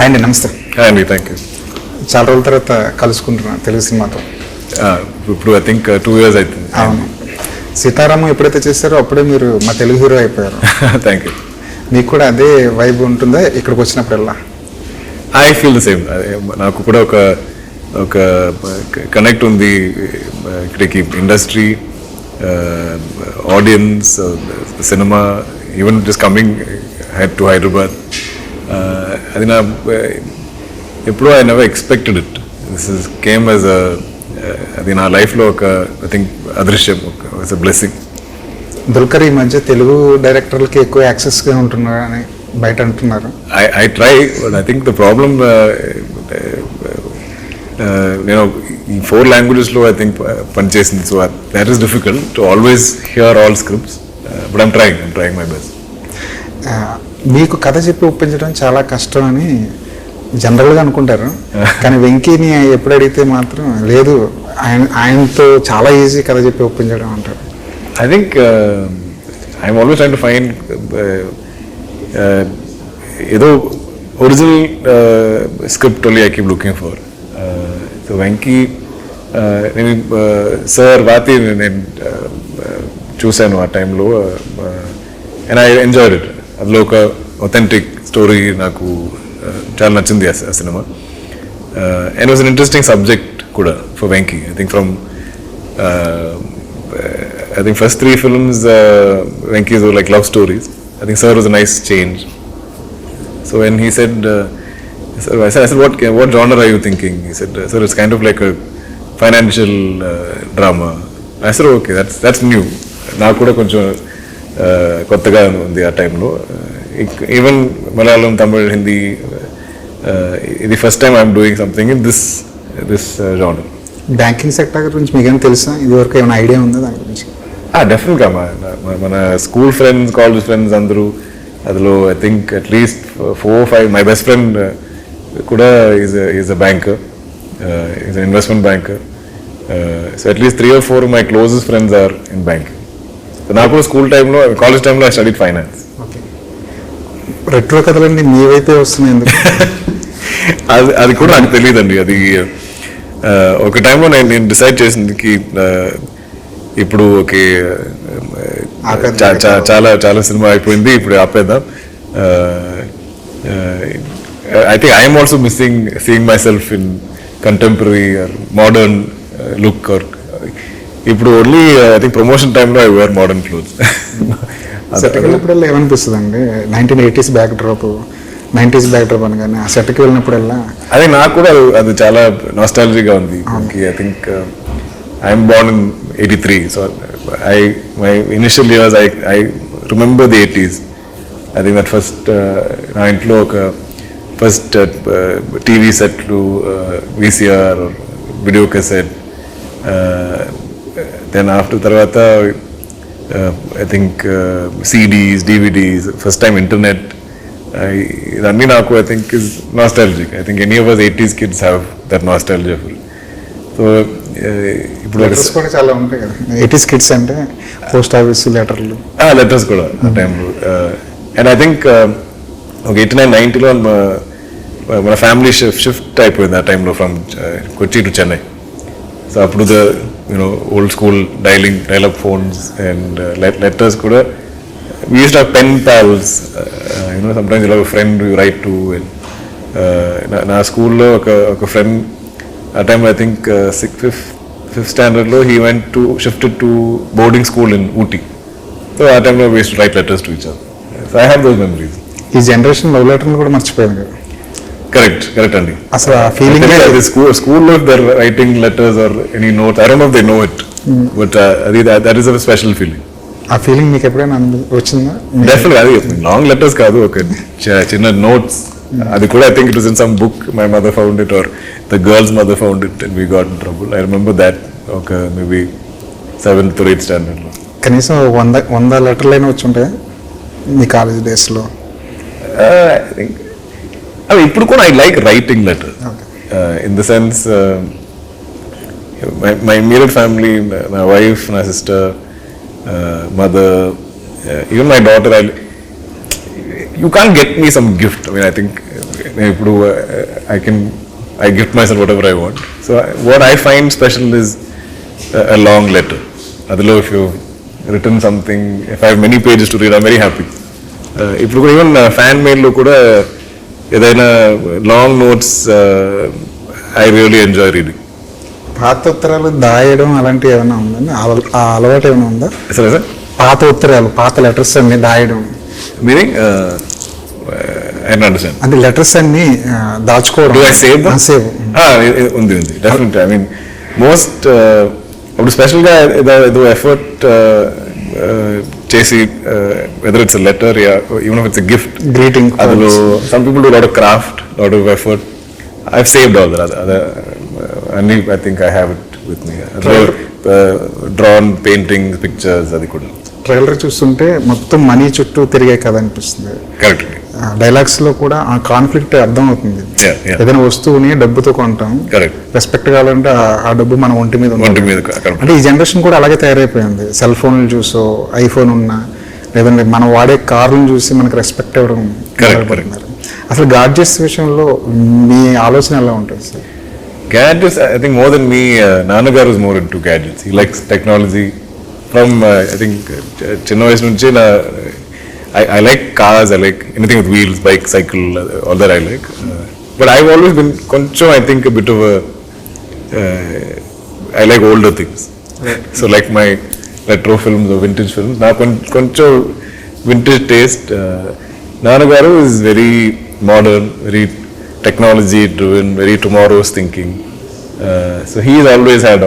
Hi అండి, నమస్తే. Hi అండి, థ్యాంక్ యూ. చాలా రోజుల తర్వాత కలుసుకుంటున్నాను తెలుగు సినిమాతో. ఇప్పుడు ఐ థింక్ 2 years అవుతుంది. అవును, సీతారామం ఎప్పుడైతే చేశారో అప్పుడే మీరు మా తెలుగు హీరో అయిపోయారు. Thank you. మీకు కూడా అదే వైబ్ ఉంటుందా ఇక్కడికి వచ్చినప్పుడల్లా? I feel the same. నాకు కూడా ఒక కనెక్ట్ ఉంది ఇక్కడికి, industry, audience, cinema, even just coming to Hyderabad. అది నా ఎప్పుడూ I never expected it. This is came as అది నా లైఫ్లో ఒక ఐ థింక్ అదృశ్యం, ఇట్స్ అ బ్లెస్సింగ్. దుల్కర్ ఈ మధ్య తెలుగు డైరెక్టర్లకి ఎక్కువ యాక్సెస్గా ఉంటున్నారు అని బయట అంటున్నారు. I try, but I think the problem నేను ఈ 4 languagesలో ఐ థింక్ పనిచేసింది. So that is difficult to always here all scripts, but I'm trying my best. మీకు కథ చెప్పి ఒప్పించడం చాలా కష్టం అని జనరల్గా అనుకుంటారు, కానీ వెంకీని ఎప్పుడు అడిగితే మాత్రం లేదు, ఆయనతో చాలా ఈజీ కథ చెప్పి ఒప్పించడం అంటారు. I think I'm always trying to find ఏదో original script only I keep looking for. So Venky నేను సార్ వాతి నేను చూశాను ఆ టైంలో, అండ్ ఐ ఎంజాయ్డ్ ఇట్. అందులో ఒక ఒథెంటిక్ స్టోరీ నాకు చాలా నచ్చింది ఆ సినిమా. And was an interesting subject కూడా for Venky. I think first 3 films Venki's were like love stories. I think sir was a nice change. So when he said, I said what genre are you thinking? He said, sir, it's kind of like a financial drama. I said, okay, that's new. Naa kuda koncham kottaga undi aa time lo. Even Malayalam, Tamil, Hindi, the first time I'm doing something in this genre. Banking sector గురించి మీకు ఏమైనా తెలుసా? ఇదివరకు ఏమైనా idea ఉందా దాని గురించి? డెఫినెట్గా మన స్కూల్ ఫ్రెండ్స్, కాలేజ్ ఫ్రెండ్స్ అందరూ అందులో I think at least 4-5, my best friend కూడా is a banker, is an investment banker. So at least 3 or 4 my closest friends are in banking. So నాకు కూడా స్కూల్ టైంలో, కాలేజ్ టైంలో ఐ స్టడీడ్ ఫైనాన్స్. రెట్రో కథలన్నీ మీ వైపే వస్తున్నాయి ఎందుకు? అది కూడా నాకు తెలియదండి. అది ఒక టైంలో నేను డిసైడ్ చేసింది ఇప్పుడు ఓకే చాలా సినిమా అయిపోయింది, ఇప్పుడు ఆపేద్దాం. I think I'm also missing seeing myself in contemporary or modern look. Or ఇప్పుడు ఓన్లీ ఐ థింక్ ప్రమోషన్ టైంలో ఐ వేర్ మోడర్న్ క్లోత్స్. సెట్కి వెళ్ళినప్పుడల్లా ఏమనిపిస్తుంది అండి? 1980s బ్యాక్డ్రాప్, 90s బ్యాక్డ్రాప్ అనగానే ఆ సెట్కి వెళ్ళినప్పుడల్లా అదే నాకు కూడా అది చాలా నాస్టాలజీగా ఉంది. I think I'm born in 83, so my initial years I remember the 80s. I think that first నా ఇంట్లో ఒక ఫస్ట్ టీవీ సెట్లు, VCR, video cassette, then after తర్వాత I think CDs, DVDs, first time internet. ఇదన్నీ నాకు I think is nostalgic. I think any of us 80s kids have that nostalgia. So ఇప్పుడు కూడా చాలా ఉంటాయి కదా 80s kids అంటే, పోస్ట్ ఆఫీస్ లెటర్లు, లెటర్స్ కూడా ఆ టైంలో. అండ్ ఐ థింక్ ఒక 89-90లో మన ఫ్యామిలీ షిఫ్ట్ అయిపోయింది ఆ టైంలో from Kochi to Chennai. So అప్పుడు old school dial-up phones and letters కూడా. We used to have pen pals. Sometimes you'll have a friend you write to. Na school lo oka friend at time I think 5th standard lo he shifted to boarding school in Ooty. So at time we used to write letters to each other. So I have those memories. ఈ generation love letter కూడా మర్చిపోయింది కదా. Correct అండి. అసలు ఆ feeling school లో they're writing letters or any notes. I don't know if they know it, but that is a special feeling. ఆ feeling మీకు ఎప్పుడైనా వచ్చిందా? డెఫినెట్గా. అది లాంగ్ లెటర్స్ కాదు, ఒక చిన్న నోట్స్. అది కూడా I think it was in some book, my mother found it or the girls mother found it and we got in trouble. I remember that. ఒక మేబీ 7th or 8th స్టాండర్డ్లో కనీసం 100 లెటర్లైనా వచ్చి ఉంటాయా మీ college డేస్లో? I think అవి ఇప్పుడు కూడా I like writing letter in the sense my immediate family, my wife, my sister, mother, even my daughter, you can't get me some gift. I mean, I think ఇప్పుడు I gift myself whatever I want. So what I find special is a long letter. Adilo, if you've written something, if I have many pages to read, I'm very happy. ఇప్పుడు కూడా even fan మెయిల్లో కూడా ఏదైనా long notes I really enjoy reading. పాత ఉత్తరాలు దాయడం అలాంటివి ఏమైనా ఉందండి? ఆ అలవాటు ఏమైనా ఉందా? సరే సార్, పాత ఉత్తరాలు, పాత లెటర్స్ అన్ని దాయడం మీనింగ్ I don't understand. అంటే లెటర్స్ అన్ని దాచుకోవడం. Do I save them? Save ఉంది డెఫినెట్లీ. ఐ మీన్ మోస్ట్ అప్పుడు స్పెషల్గా ఏదో ఎఫర్ట్ చేసి whether it's letter even if it's gift greeting, అందులో some people do lot of craft, lot of effort. I saved all that. అన్ని I think I have it with me. Drawn painting, pictures, అది కూడా. Trailer చూస్తుంటే మొత్తం money చుట్టూ తిరిగే కథ అనిపిస్తుంది. కరెక్ట్. డైలాగ్స్ లో కూడా ఆ కాన్ఫ్లిక్ట్ అర్థం అవుతుంది. ఏదైనా వస్తువుని డబ్బుతో కొంటాం, రెస్పెక్ట్ కావాలంటే ఆ డబ్బు మన ఒంటి మీద ఉంటుంది. అంటే ఈ జనరేషన్ కూడా అలాగే తయారైపోయింది. సెల్ ఫోన్లు చూసో, ఐఫోన్ ఉన్నా, లేదంటే మనం వాడే కార్లను చూసి మనకు రెస్పెక్ట్ ఇవ్వడం. అసలు గాడ్జెట్స్ విషయంలో మీ ఆలోచన ఎలా ఉంటుంది sir? Gadgets, I think more than me, Nannagaru is more into gadgets. He likes technology. From I think చిన్న వయసు నుంచి I like cars, I like anything with wheels, bike, cycle, all that I like. But I've always been koncham, I think, a bit of a I like older things. So like my retro films or vintage films. Now koncham vintage taste. Nannagaru is very modern, very technology driven, very tomorrow's thinking. So he's always had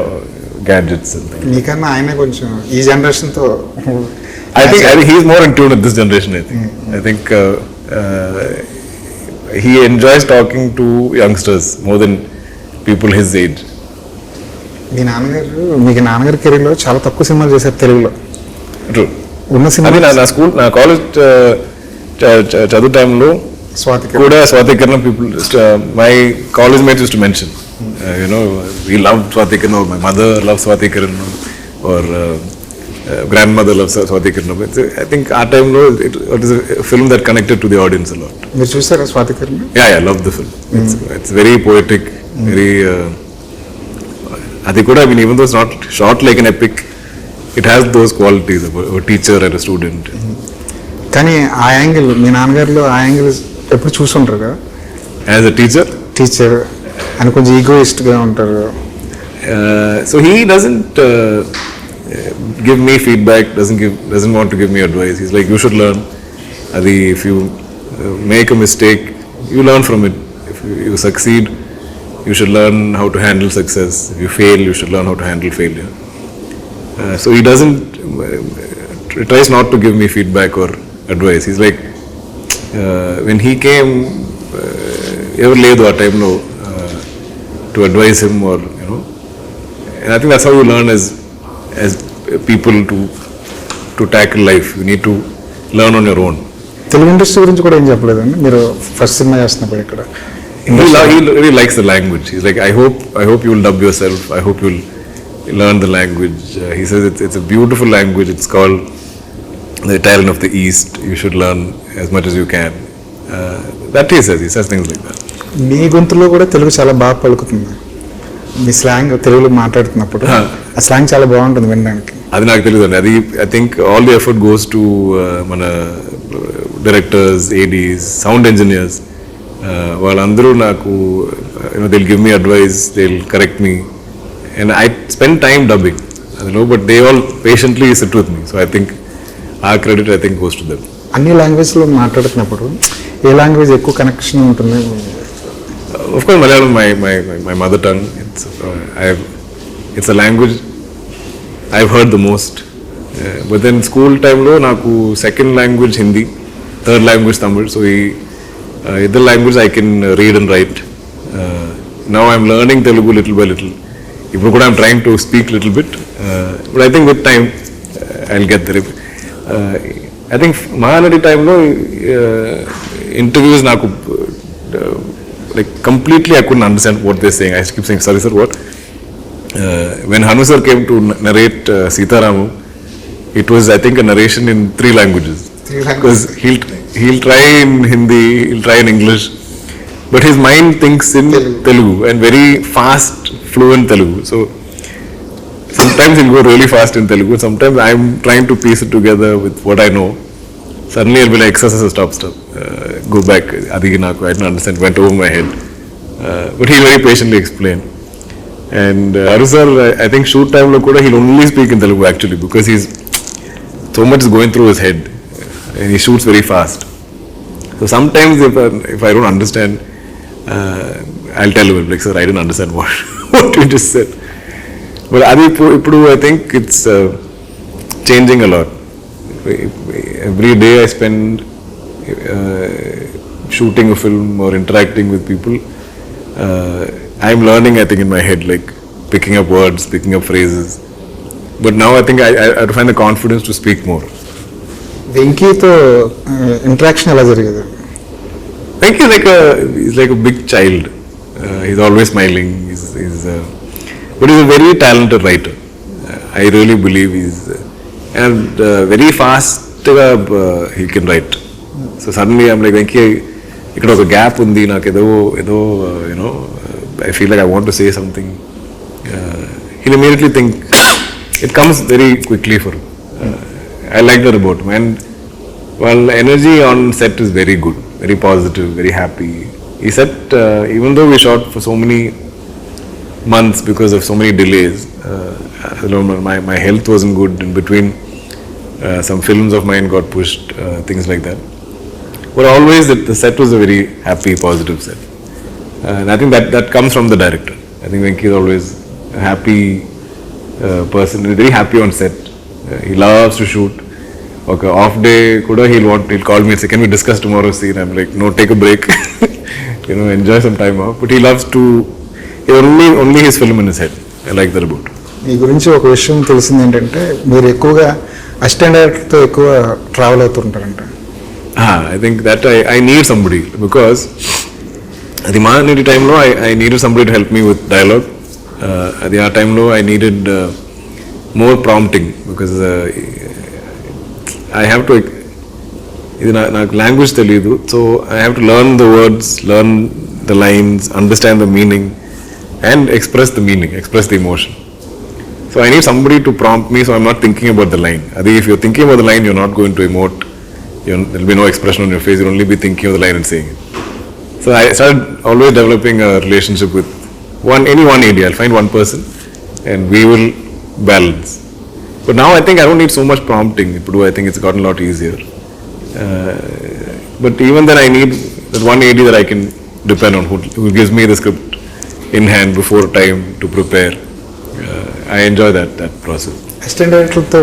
gadgets and things. నీకన్నా ఆయన కొంచెం ఈ generation తో I think he's more in tune with this generation. I think he enjoys talking to youngsters more than people his age. మీకు నాన్నగారి career లో చాలా తక్కువ సినిమాలు చేశారు తెలుగులో. True. ఉన్న సినిమా నా కాలేజ్ చదువు టైంలో కూడా Swatikaran people, my college mates used to mention, we loved Swatikaran, or my mother loved Swatikaran, or grandmother loves Swatikaran. I think our time it is a film that connected to the audience a lot. మీరు చూసారా స్వాతికరణ? Yeah, I love the film. It's very poetic, very అది కూడా, I mean, even though it's not shot like an epic, it has those qualities of a teacher and a student. కానీ ఆ angle, మీ నాన్నగారిలో ఆ angle ఎప్పుడు చూసుంటారు కదా? As a teacher అని కొంచెం ఈగోయిస్ట్ గా ఉంటారు. So he doesn't give me feedback, doesn't want to give me advice. He's like, you should learn. Adi, if you make a mistake, you learn from it. If you succeed, you should learn how to handle success. If you fail, you should learn how to handle failure. So he doesn't tries not to give me feedback or advice. He's like, when he came, ever ledu aa time lo to advise him, or and I think that's how you learn as people to tackle life. You need to learn on your own. Telugu industry గురించి కూడా ఏం చెప్పలేదండి మీరు first cinema చేస్తున్నప్పుడు ఇక్కడ? He really likes the language. He's like, I hope you'll dub yourself. I hope you'll learn the language. He says it's a beautiful language. It's called the Italian of the East. You should learn as much as you can. That he says things like that. మీ గొంతులో కూడా తెలుగు చాలా బాగా పలుకుతుంది. మీ slang తెలుగులో మాట్లాడుతున్నప్పుడు ఆ slang చాలా బాగుంటుంది వినడానికి. అది నాకు తెలియదు అండి. అది I think all the effort goes to మన డైరెక్టర్స్, ఏడీస్, సౌండ్ ఇంజనీర్స్. వాళ్ళందరూ నాకు they'll give me advice, they'll correct me, and I spend time dubbing, but they all patiently sit with me. So I think our credit goes to them. అన్ని లాంగ్వేజ్లో మాట్లాడుతున్నప్పుడు ఏ language ఎక్కువ connection ఉంటుంది? Of course, Malayalam, my mother tongue. It's a language I've heard the most. But then school time lo naku second language Hindi, third language Tamil. So either language I can read and write. Now I'm learning Telugu little by little. ఇప్పుడు కూడా I'm trying to speak little bit. But I think with time I'll get there. I think Mahanadi time lo interviews naku like completely I couldn't understand what they're saying. I keep saying, sorry sir, what? When Hanu sir came to narrate Sitaramu, it was, I think, a narration in 3 languages. Because he'll try in Hindi, he'll try in English, but his mind thinks in Telugu and very fast, fluent Telugu. So sometimes he'll go really fast in Telugu. Sometimes I'm trying to piece it together with what I know. Suddenly I'll be like, stop. Go back. Adigi naku, I didn't understand, went over my head. But he'll very patiently explain. And Aru sir, I think shoot time lo kuda he'll only speak in Telugu actually, because he's so much is going through his head and he shoots very fast. So sometimes if I don't understand, I'll tell him like, sir, I didn't understand what you just said. But Adi, I think it's changing a lot. Every day I spend shooting a film or interacting with people, I'm learning, I think, in my head, like picking up words, picking up phrases. But now I think I have to find the confidence to speak more. వెంకీతో interaction ఎలా జరిగేది? I think he's like a big child. He's always smiling. But he's a very talented writer. I really believe and very fast he can write. So suddenly I'm like, Venki, ఇక్కడ ఒక gap ఉంది, నాకు ఏదో I feel like I want to say something. He'll immediately think, it comes very quickly for him. I like that about him. And well, energy on set is very good, very positive, very happy. He said, even though we shot for so many months because of so many delays, my health wasn't good in between. Some films of mine got pushed, things like that. But always the set was a very happy, positive set. And I think that comes from the director. I think Venki is always a happy person, very happy on set. He loves to shoot. Okay, off day, he'll call me and say, can we discuss tomorrow's scene? I'm like, no, take a break. Enjoy some time off. But he loves to, only his film in his head. I like that about him. మీ గురించి ఒక విషయం తెలిసింది ఏంటంటే, మీరు ఎక్కువగా assistant డైరెక్టర్తో ఎక్కువ travel అవుతుంటారంట. I think that I need somebody, because at the Mahanidi time lo I needed somebody to help me with dialogue. At the time lo I needed more prompting, because I have to, నాకు language తెలియదు, so I have to learn the words, learn the lines, understand the meaning and express the meaning, express the emotion. So I need somebody to prompt me, so I'm not thinking about the line. Adi, if you're thinking about the line, you're not going to emote. There'll be no expression on your face. You'll only be thinking of the line and saying it. So I started always developing a relationship with any one AD. I'll find one person and we will balance. But now I think I don't need so much prompting. I think it's gotten a lot easier. But even then I need that one AD that I can depend on, who gives me the script in hand before time to prepare. I enjoy that process. Assistant డైరెక్టర్తో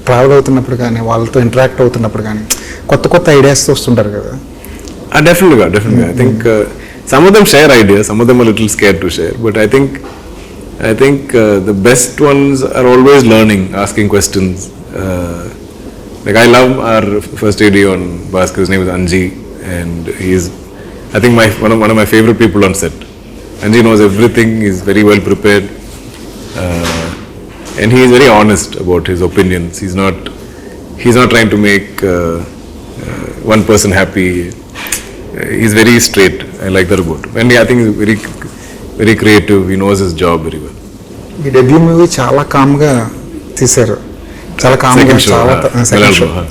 travel అవుతున్నప్పుడు కానీ, వాళ్ళతో interact అవుతున్నప్పుడు కానీ కొత్త ideas వస్తుంటారు కదా? Definitely. I think some of them share ideas, some of them are a little scared to share. But I think the best ones are always learning, asking questions. Like I love our first AD on Baskhar. His name is Anji, and he's, I think, one of my favorite people on set. Anji knows everything. He's very well prepared. And he is very honest about his opinions. He's not trying to make one person happy. He's very straight. I like that about him. And I think he's very, very creative. He knows his job very well. ఈ debut movie చాలా కామ్గా తీశారు, చాలా కామ్గా,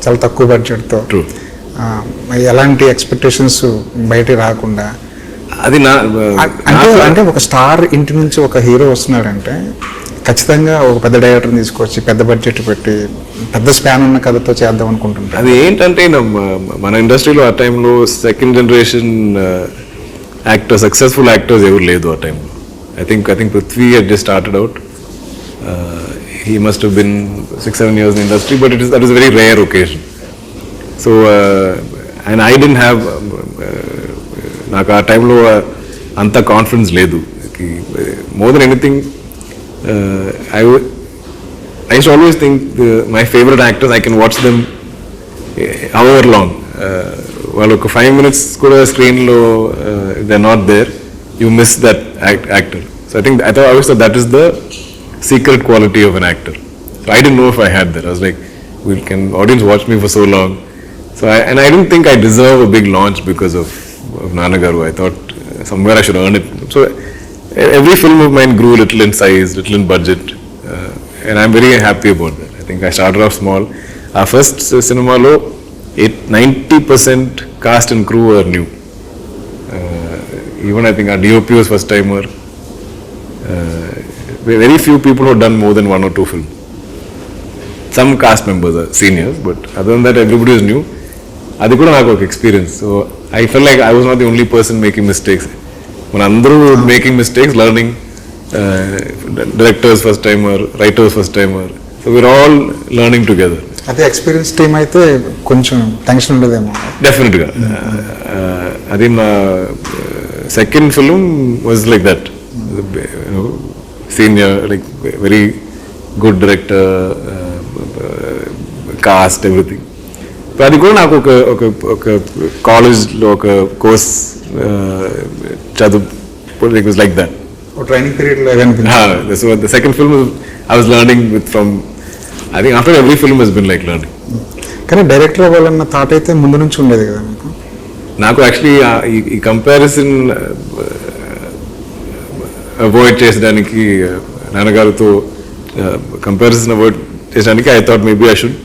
చాలా తక్కువ బడ్జెట్తో, ఎలాంటి ఎక్స్పెక్టేషన్స్ బయట రాకుండా. అది అంటే ఒక స్టార్ ఇంటి నుంచి ఒక హీరో వస్తున్నాడంటే ఖచ్చితంగా ఒక పెద్ద డైరెక్టర్ని తీసుకొచ్చి పెద్ద బడ్జెట్ పెట్టి పెద్ద స్పాన్ ఉన్న కథతో చేద్దాం అనుకుంటుంటారు. అది ఏంటంటే మన ఇండస్ట్రీలో ఆ టైంలో second generation actors, successful actors ఎవరు లేదు ఆ టైంలో. I think Prithvi had just started out. He must have been 6-7 years in the industry, but that is a very rare occasion. So and I didn't have నాకు ఆ టైంలో అంత confidence లేదు. More than anything, I used to always think my favorite actors, I can watch them however long. వాళ్ళు ఒక 5 minutes కూడా స్క్రీన్లో they're not there, you miss that actor. So I always thought that is the secret quality of an actor. So I didn't know if I had that. I was like, can audience watch me for so long? So I didn't think I deserve a big launch because of of Nanagaru. I thought somewhere I should earn it. So every film of mine grew a little in size, little in budget, and I'm very happy about that. I think I started off small. Our first cinema lo 90% cast and crew were new. Even I think our DOP was first timer. Very few people who had done more than 1 or 2 films. Some cast members are seniors, but other than that, everybody was new. Adi kuda naaku oka experience. So I felt like I was not the only person making mistakes. When andru making mistakes, learning, directors first timer, writers first timer. So we're all learning together. అదే experience team అయితే కొంచెం tension ఉండదేమో. Definitely. Adi na second film was like that. You know, senior, like very good director, cast, everything. But అది కూడా నాకు ఒక కాలేజ్లో ఒక కోర్స్ చదువు, it was like that. Training period లాగా అనిపించింది. So the second film I was learning with from, I think after every film has been like learning. కానీ డైరెక్టర్ అవ్వాలన్న థాట్ అయితే ముందు నుంచి ఉండేది కదా మీకు? నాకు యాక్చువల్లీ ఈ కంపారిజన్ అవాయిడ్ చేసడానికి, నాన్నగారితో కంపారిజన్ అవాయిడ్ చేసడానికి I thought maybe I should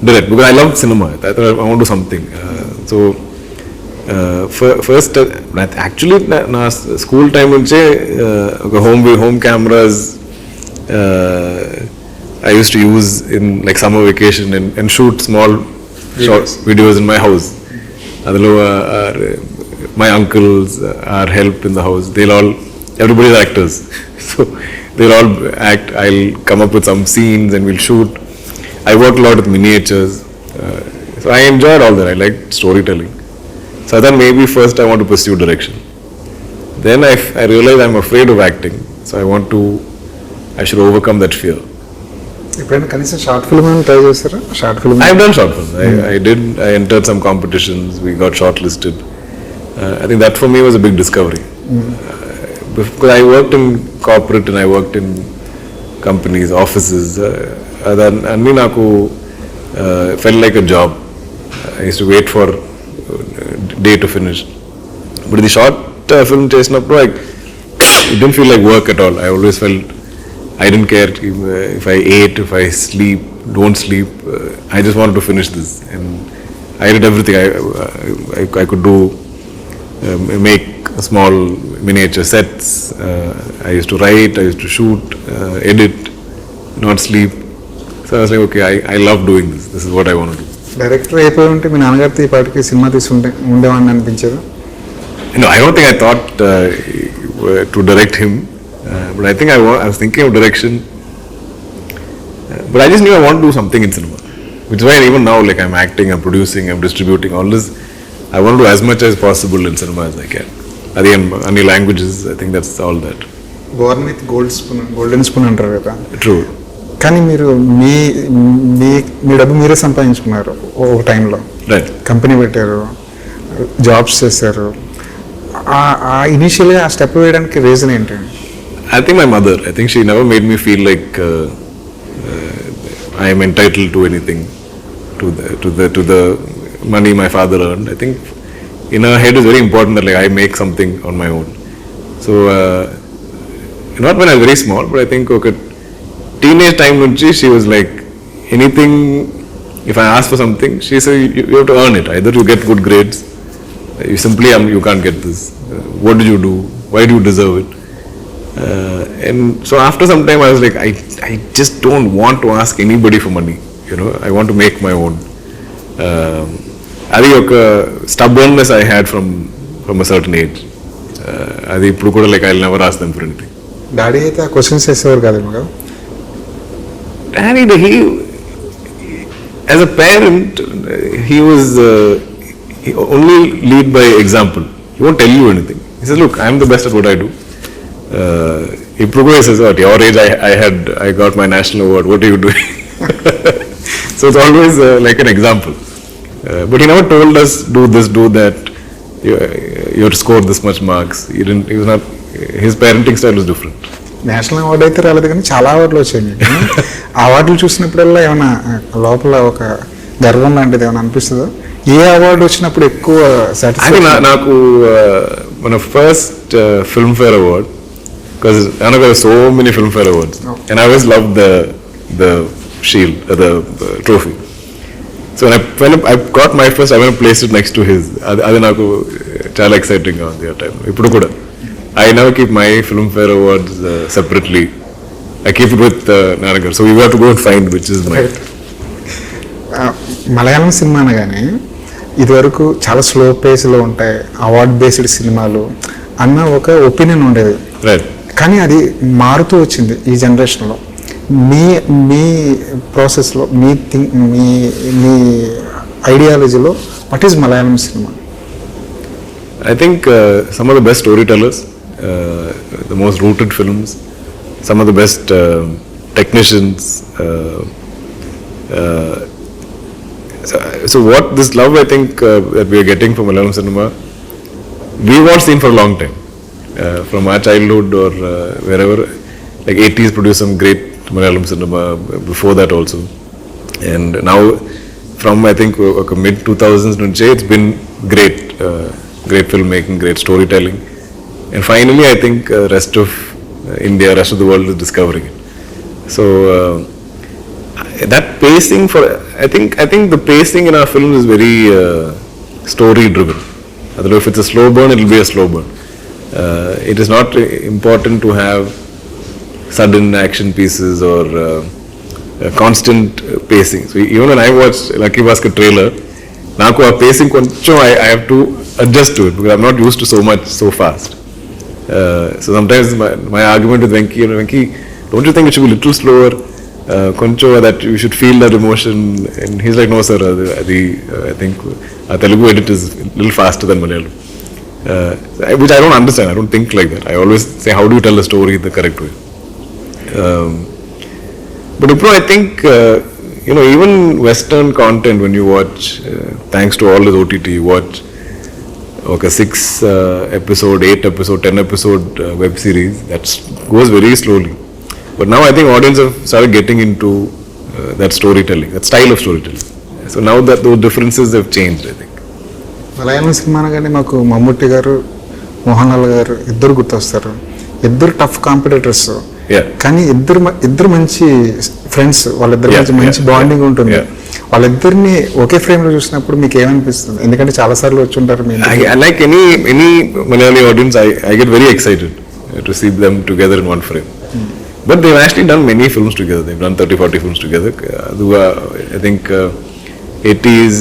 direct, because I love cinema. I thought I want to do something. So first, actually na school time nunche home cameras I used to use in like summer vacation and shoot small short videos in my house. Adalo my uncles are helped in the house. Everybody is actors. So they'll all act. I'll come up with some scenes and we'll shoot. I worked a lot with miniatures, so I enjoyed all that. I liked storytelling. So I thought maybe first I want to pursue direction. Then I realized I'm afraid of acting, so I should overcome that fear. ఎప్పుడైనా కనీసం short film try చేస్తారా? Short film I've done short films. I entered some competitions. We got shortlisted. I think that for me was a big discovery. Because I worked in corporate and I worked in companies, offices. అన్నీ నాకు felt like a job. I used to wait for day to finish. But the short film చేసినప్పుడు it didn't feel like work at all. I always felt I didn't care if I ate, if I don't sleep. I just wanted to finish this, and I did everything. I could do make small miniature sets. I used to write, I used to shoot, edit, not sleep. So I was like, okay, I love doing this. This is what I want to do. Director అయిపోయి ఉంటే మీ నాన్నగారితో ఈ పాటికి cinema తీసుకుంటే ఉండేవాడిని అనిపించేది? No, I don't think I thought to direct him, but I think I was thinking of direction. But I just knew I want to do something in cinema, which is why even now, like I'm acting, I'm producing, I'm distributing, all this. I want to do as much as possible in cinema as I can. Again, any languages, I think that's all that. Born with golden spoon అంటారు కదా. True. కానీ మీరు మీ డబ్బు మీరే సంపాదించుకున్నారు ఒక టైంలో. Right. Company పెట్టారు, జాబ్స్ చేశారు. ఇనీషియల్గా ఆ స్టెప్ వేయడానికి రీజన్ ఏంటి? I think my mother. I think she never made me feel like I am entitled to anything, to the money my father earned. I think in her head is very important that like I make something on my own. So not when I was very small, but I think okay, teenage time nunchi she was like, anything, if I ask for something, she said you have to earn it. Either you get good grades, you simply you can't get this. What did you do? Why do you deserve it? And so after some time I was like, I just don't want to ask anybody for money. You know, I want to make my own. Adi oka stubbornness I had from a certain age. Adi ippudu kuda like I'll never ask them for anything. Daddy అయితే ఆ questions చేసేవారు కాదేమో కదా? Daddy, he as a parent, he only lead by example. He won't tell you anything. He says, look, I'm the best at what I do. He says, at your age I got my national award, what are you doing? So it's always like an example. But he never told us, do this, do that, you have to score this much marks. He was not, his parenting style was different. National award అయితే రాలేదు కానీ చాలా అవార్డులు వచ్చాయి మీకు. ఆ అవార్డులు చూసినప్పుడల్లా ఏమైనా లోపల ఒక గర్వం లాంటిది ఏమైనా అనిపిస్తుందో? ఏ అవార్డు వచ్చినప్పుడు ఎక్కువ అది సాటిస్ఫాక్షన్? నాకు మన first Filmfare award, because I got so many filmfare awards and I always loved the shield, the trophy. So when I got my first, I went and placed it next to his. అది నాకు చాలా exciting గా ఉంది ఆ time. ఇప్పుడు కూడా I never keep my filmfare awards separately. I keep it with Nanagar. So you have to go and find which is mine. Malayalam cinema అనగానే ఇదివరకు చాలా స్లో పేస్లో ఉంటాయి అవార్డ్ బేస్డ్ సినిమాలు అన్న ఒక ఒపీనియన్ ఉండేది. Right. కానీ అది మారుతూ వచ్చింది ఈ జనరేషన్లో. మీ ప్రాసెస్లో మీ ఐడియాలజీలో what is Malayalam cinema? I think some of the best storytellers, the most rooted films, some of the best technicians. So what this love I think that we are getting from Malayalam cinema, we've all seen for a long time, from our childhood or wherever. Like 80s produced some great Malayalam cinema, before that also, and now from I think mid 2000s nunche it's been great. Great filmmaking, great storytelling, and finally I think rest of India, rest of the world is discovering it. So that pacing for I think the pacing in our films is very story driven. Otherwise, if it's a slow burn, it will be a slow burn. It is not important to have sudden action pieces or constant pacing. So even when I watched Lucky Baskhar trailer, నాకు ఆ facing కొంచెం I have to adjust to it because I'm not used to so much so fast. So sometimes my argument with Venki, don't you think it should be a little slower? Koncho that you should feel that emotion, and he's like, no sir, I think Telugu edit is a little faster than Malayalam, which I don't understand. I don't think like that. I always say, how do you tell a story the correct way? But I think even Western content, when you watch, thanks to all this OTT, you watch 6 episode, 8 episode, 10 episode web series, that goes very slowly. But now I think audience have started getting into that storytelling, that style of storytelling. So now that those differences have changed, I think. Malayalam cinema అనగానే మాకు మమ్ముట్టి గారు, మోహన్ లాల్ గారు ఇద్దరు గుర్తొస్తారు. ఇద్దరు tough competitors, కానీ ఇద్దరు మంచి friends. వాళ్ళిద్దరు మంచి బాండింగ్ ఉంటుంది. వాళ్ళిద్దరిని ఒకే ఫ్రేమ్ లో చూసినప్పుడు మీకు ఏమనిపిస్తుంది? ఎందుకంటే చాలా సార్లు వచ్చి ఉంటారు. Like any Malayali audience, I get very excited to see them together in one frame. But they've actually done many films together. They've done 30-40 films together. I think 80s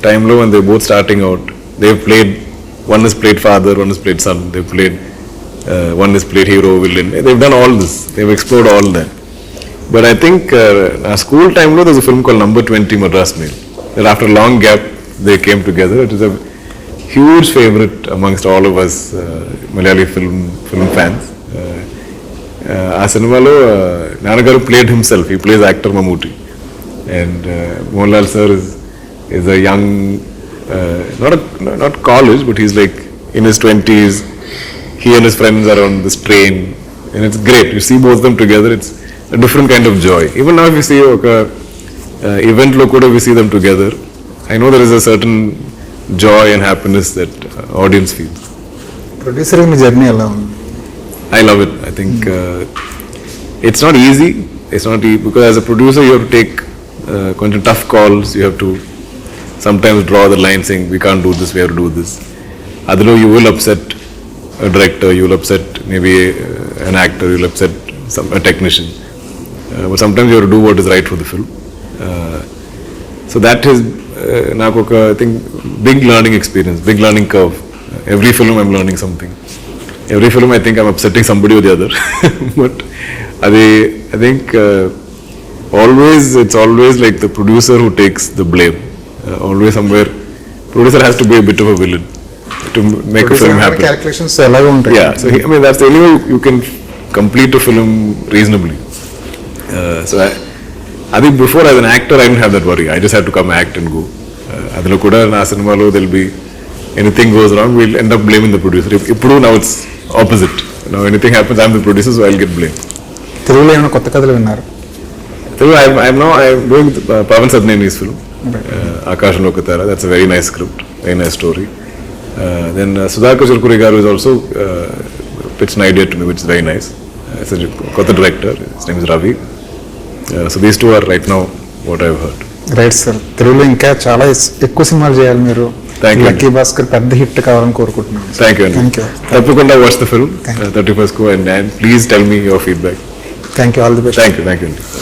time lo when they're both starting out, they've played, one has played father, one has played son, they've played one has played hero, villain. They've done all this. They've explored all that. But I think school time lo there's a film called Number 20 Madras Mail. That after a long gap they came together. It is a huge favorite amongst all of us Malayali film fans. ఆ సినిమాలో నాన్నగారు played himself. He plays actor Mammootty, and Mohanlal sir is a young, not college, but he's like in his 20s. He and his friends are on this train, and it's great. You see both of them together, it's a different kind of joy. Even now if you see event lo kuda we see them together, I know there is a certain joy and happiness that audience feels. Producer me journey ఎలా ఉంది? I love it. I think it's not easy. It's not easy because as a producer you have to take tough calls. You have to sometimes draw the line saying we can't do this, we have to do this. Otherwise you will upset a director, you will upset maybe an actor, you will upset a technician. But sometimes you have to do what is right for the film. So that is I think big learning experience, big learning curve. Every film I'm learning something. Every film I think I'm upsetting somebody or the other. But I think it's always like the producer who takes the blame. Always somewhere producer has to be a bit of a villain to make a film happen. Calculations ఎలాగో ఉంటాయి. Yeah, so I mean that's the only way you can complete a film reasonably. So I think before as an actor I didn't have that worry. I just had to come act and go. Adilo kuda na cinema there'll be anything goes wrong, we'll end up blaming the producer. Ippudu now it's opposite. Now anything happens, I'm the producer, so I'll get blamed. తెలుగులో ఏమైనా కొత్త కథలు విన్నారు? I'm doing Pavan Sadnani's film. Aakasamlo Oka Thaara, that's a very nice script, very nice story. Then Sudhakar Chilukuri garu is also pitches an idea to me which is very nice. It's a కొత్త director, his name is Ravi. So these two are right now what I've heard. Right sir, తెలుగులో ఇంకా చాలా ఎక్కువ సినిమాలు చేయాలి మీరు. Thank you. Lucky Bhaskar పెద్ద hit కావాలని కోరుకుంటున్నాను. Thank you. Thank you. తప్పకుండా watch the film 31st and please tell me your feedback. Thank you, all the best. Thank you.